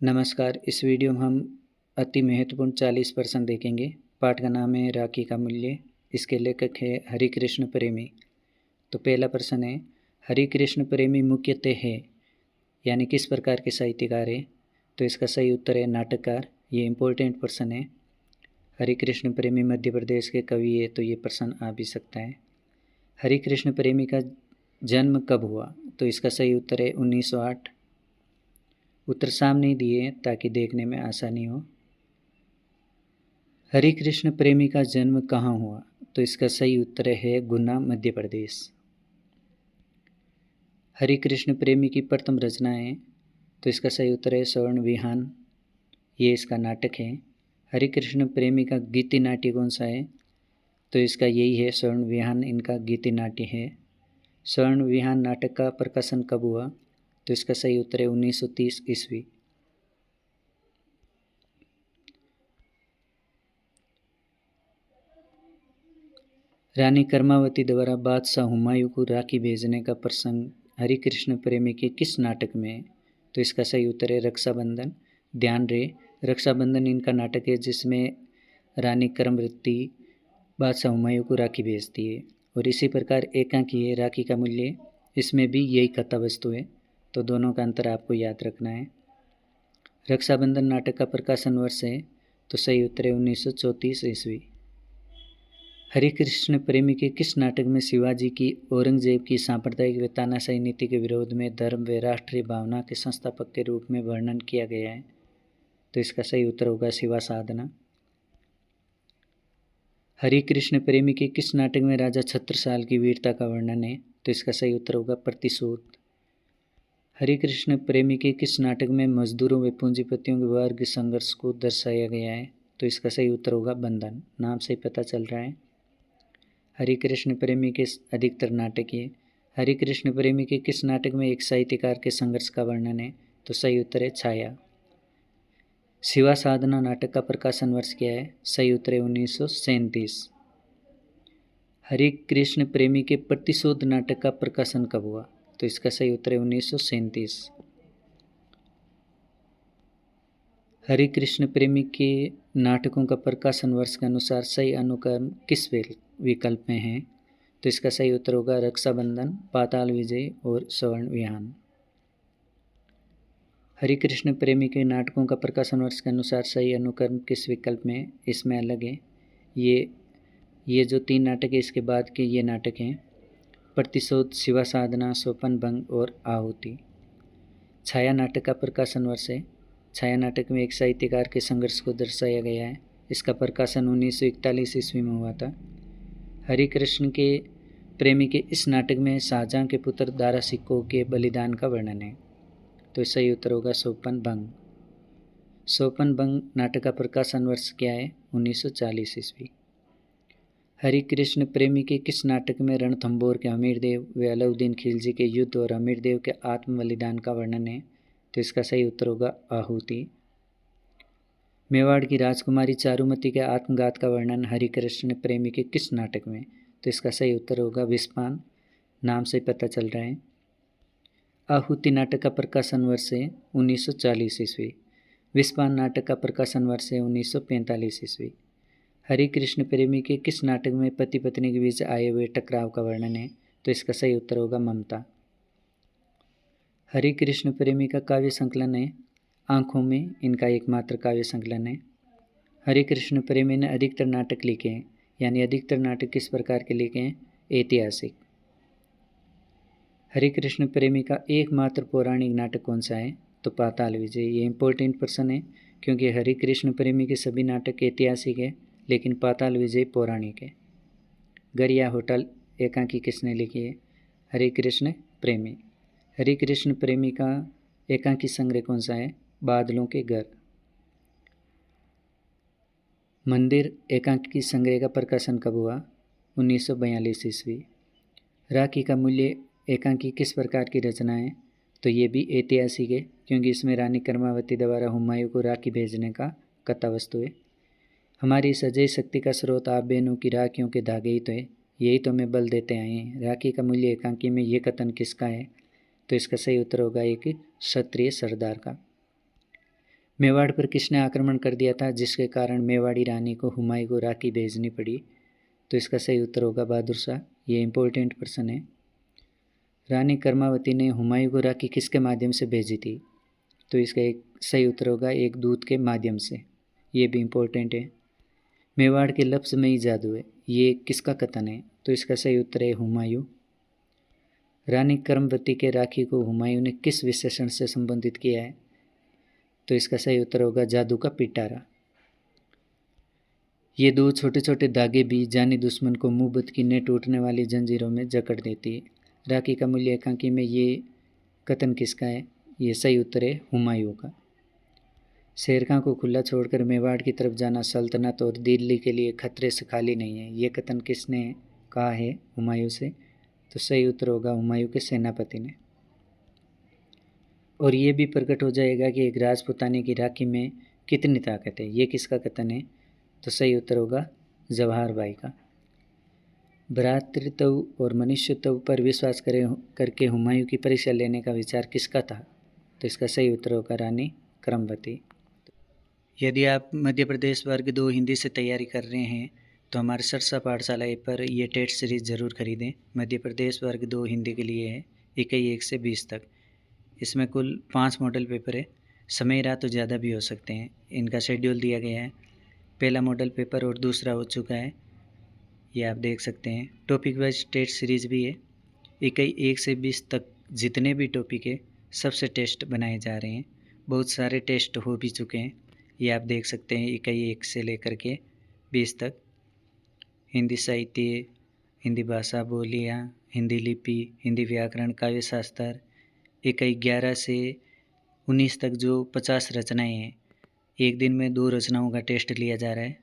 नमस्कार। इस वीडियो में हम अति महत्वपूर्ण 40 प्रश्न देखेंगे। पाठ का नाम है राखी का मूल्य। इसके लेखक है हरिकृष्ण प्रेमी। तो पहला प्रश्न है, हरिकृष्ण प्रेमी मुख्यतः है यानी किस प्रकार के साहित्यकार है? तो इसका सही उत्तर है नाटककार। ये इम्पोर्टेंट प्रश्न है। हरिकृष्ण प्रेमी मध्य प्रदेश के कवि है, तो ये प्रश्न आ भी सकता है। हरिकृष्ण प्रेमी का जन्म कब हुआ? तो इसका सही उत्तर है 1908। उत्तर सामने दिए ताकि देखने में आसानी हो। हरिकृष्ण प्रेमी का जन्म कहाँ हुआ? तो इसका सही उत्तर है गुना, मध्य प्रदेश। हरिकृष्ण प्रेमी की प्रथम रचना है, तो इसका सही उत्तर है स्वर्ण विहान। ये इसका नाटक है। हरिकृष्ण प्रेमी का गीति नाट्य कौन सा है? तो इसका यही है स्वर्ण विहान, इनका गीति नाट्य है। स्वर्ण विहान नाटक का प्रकाशन कब हुआ? तो इसका सही उत्तर है 1930 ईस्वी। रानी कर्मावती द्वारा बादशाह हुमायूं को राखी भेजने का प्रसंग हरिकृष्ण प्रेमी के किस नाटक में है? तो इसका सही उत्तर है रक्षाबंधन। ध्यान रहे, रक्षाबंधन इनका नाटक है जिसमें रानी कर्मवती बादशाह हुमायूं को राखी भेजती है। और इसी प्रकार एकांकी है राखी का मूल्य, इसमें भी यही कथा वस्तु है। तो दोनों का अंतर आपको याद रखना है। रक्षाबंधन नाटक का प्रकाशन वर्ष है, तो सही उत्तर है 1934 ईस्वी। हरिकृष्ण प्रेमी के किस नाटक में शिवाजी की औरंगजेब की सांप्रदायिक व तानाशाही नीति के विरोध में धर्म व राष्ट्रीय भावना के संस्थापक के रूप में वर्णन किया गया है? तो इसका सही उत्तर होगा शिवा साधना। हरिकृष्ण प्रेमी के किस नाटक में राजा छत्रसाल की वीरता का वर्णन है? तो इसका सही उत्तर होगा प्रतिशोध। हरिकृष्ण प्रेमी के किस नाटक में मजदूरों व पूंजीपतियों के वर्ग संघर्ष को दर्शाया गया है? तो इसका सही उत्तर होगा बंधन। नाम से पता चल रहा है। हरिकृष्ण प्रेमी के अधिकतर नाटक है। हरिकृष्ण प्रेमी के किस नाटक में एक साहित्यकार के संघर्ष का वर्णन है? तो सही उत्तर है छाया। शिवा साधना नाटक का प्रकाशन वर्ष क्या है? सही उत्तर है 1937। हरिकृष्ण प्रेमी के प्रतिशोध नाटक का प्रकाशन कब हुआ? तो इसका सही उत्तर है 1937। हरिकृष्ण प्रेमी के नाटकों का प्रकाशन वर्ष के अनुसार सही अनुक्रम किस विकल्प में है? तो इसका सही उत्तर होगा रक्षाबंधन, पाताल विजय और स्वर्ण विहान। हरिकृष्ण प्रेमी के नाटकों का प्रकाशन वर्ष के अनुसार सही अनुक्रम किस विकल्प में है? इसमें अलग है। ये जो 3 नाटक है इसके बाद के ये नाटक हैं प्रतिशोध, शिवा साधना, स्वपन भंग और आहुति। छाया नाटक का प्रकाशन वर्ष है। छाया नाटक में एक साहित्यकार के संघर्ष को दर्शाया गया है। इसका प्रकाशन 1941 ईस्वी में हुआ था। हरिकृष्ण के प्रेमी के इस नाटक में शाहजहां के पुत्र दारा सिकोह के बलिदान का वर्णन है। तो सही उत्तर होगा सोपन भंग। सोपन भंग नाटक का प्रकाशन वर्ष क्या है? 1940 ईस्वी। हरिकृष्ण प्रेमी के किस नाटक में रणथंभौर के हमीरदेव व अलाउद्दीन खिलजी के युद्ध और हमीरदेव के आत्म बलिदान का वर्णन है? तो इसका सही उत्तर होगा आहुति। मेवाड़ की राजकुमारी चारुमती के आत्मघात का वर्णन हरिकृष्ण प्रेमी के किस नाटक में? तो इसका सही उत्तर होगा विस्पान। नाम से पता चल रहा है। आहुति नाटक का प्रकाशन वर्ष है 1940 ईस्वी। विस्पान नाटक का प्रकाशन वर्ष है 1945 ईस्वी। हरिकृष्ण प्रेमी के किस नाटक में पति पत्नी के बीच आए हुए टकराव का वर्णन है? तो इसका सही उत्तर होगा ममता। हरिकृष्ण प्रेमी का काव्य संकलन है आँखों में, इनका एकमात्र काव्य संकलन है। हरिकृष्ण प्रेमी ने अधिकतर नाटक लिखे हैं, यानी अधिकतर नाटक किस प्रकार के लिखे हैं? ऐतिहासिक। हरिकृष्ण प्रेमी का एकमात्र पौराणिक नाटक कौन सा है? तो पाताल विजय। ये इम्पोर्टेंट प्रश्न है क्योंकि हरिकृष्ण प्रेमी के सभी नाटक ऐतिहासिक है, लेकिन पाताल विजय पौराणिक है। गरिया होटल एकांकी किसने लिखी है? हरिकृष्ण प्रेमी। हरिकृष्ण प्रेमी का एकांकी संग्रह कौन सा है? बादलों के घर। मंदिर एकांकी संग्रह का प्रकाशन कब हुआ? 1942 ईस्वी। राखी का मूल्य एकांकी किस प्रकार की रचना है? तो ये भी ऐतिहासिक है क्योंकि इसमें रानी कर्मावती द्वारा हुमायूं को राखी भेजने का कथा वस्तु है। हमारी इस अजय शक्ति का स्रोत आप बहनों की राखियों के धागे ही तो है, यही तो हमें बल देते आए हैं। राखी का मूल्य एकांकी में ये कथन किसका है? तो इसका सही उत्तर होगा एक क्षत्रिय सरदार का। मेवाड़ पर किसने आक्रमण कर दिया था जिसके कारण मेवाड़ी रानी को हुमायूं को राखी भेजनी पड़ी? तो इसका सही उत्तर होगा बहादुर शाह। ये इम्पोर्टेंट प्रश्न है। रानी कर्मावती ने हुमायूं को राखी किसके माध्यम से भेजी थी? तो इसका एक सही उत्तर होगा एक दूत के माध्यम से। ये भी इम्पोर्टेंट है। मेवाड़ के लफ्ज़ में ही जादू है, ये किसका कथन है? तो इसका सही उत्तर है हुमायूं। रानी कर्मवती के राखी को हुमायूं ने किस विशेषण से संबोधित किया है? तो इसका सही उत्तर होगा जादू का पिटारा। ये दो छोटे छोटे धागे भी जानी दुश्मन को मुंहबत की न टूटने वाली जंजीरों में जकड़ देती है। राखी का मूल्य एकांकी में ये कथन किसका है? ये सही उत्तर है हुमायूं का। शेर खां को खुला छोड़कर मेवाड़ की तरफ जाना सल्तनत और दिल्ली के लिए खतरे से खाली नहीं है, ये कथन किसने कहा है हुमायूं से? तो सही उत्तर होगा हुमायूं के सेनापति ने। और ये भी प्रकट हो जाएगा कि एक राजपुताने की राखी में कितनी ताकत है, ये किसका कथन है? तो सही उत्तर होगा जवाहर बाई का। भ्रातृत्व और मनुष्यत्व पर विश्वास करके हुमायूं की परीक्षा लेने का विचार किसका था? तो इसका सही उत्तर होगा रानी कर्मवती। यदि आप मध्य प्रदेश वर्ग 2 हिंदी से तैयारी कर रहे हैं तो हमारे सरसा पाठशाला ऐप पर ये टेस्ट सीरीज़ ज़रूर खरीदें। मध्य प्रदेश वर्ग 2 हिंदी के लिए है, इकाई 1 से 20 तक। इसमें कुल 5 मॉडल पेपर है। समय रहा तो ज़्यादा भी हो सकते हैं। इनका शेड्यूल दिया गया है। पहला मॉडल पेपर और दूसरा हो चुका है, ये आप देख सकते हैं। टॉपिक वाइज टेस्ट सीरीज़ भी है। इकाई 1 से 20 तक जितने भी टॉपिक है सबसे टेस्ट बनाए जा रहे हैं। बहुत सारे टेस्ट हो भी चुके हैं, ये आप देख सकते हैं। इकाई 1 से लेकर के 20 तक हिंदी साहित्य, हिंदी भाषा बोलियाँ, हिंदी लिपि, हिंदी व्याकरण, काव्य शास्त्र। इकाई 11 से 19 तक जो 50 रचनाएं हैं, एक दिन में 2 रचनाओं का टेस्ट लिया जा रहा है।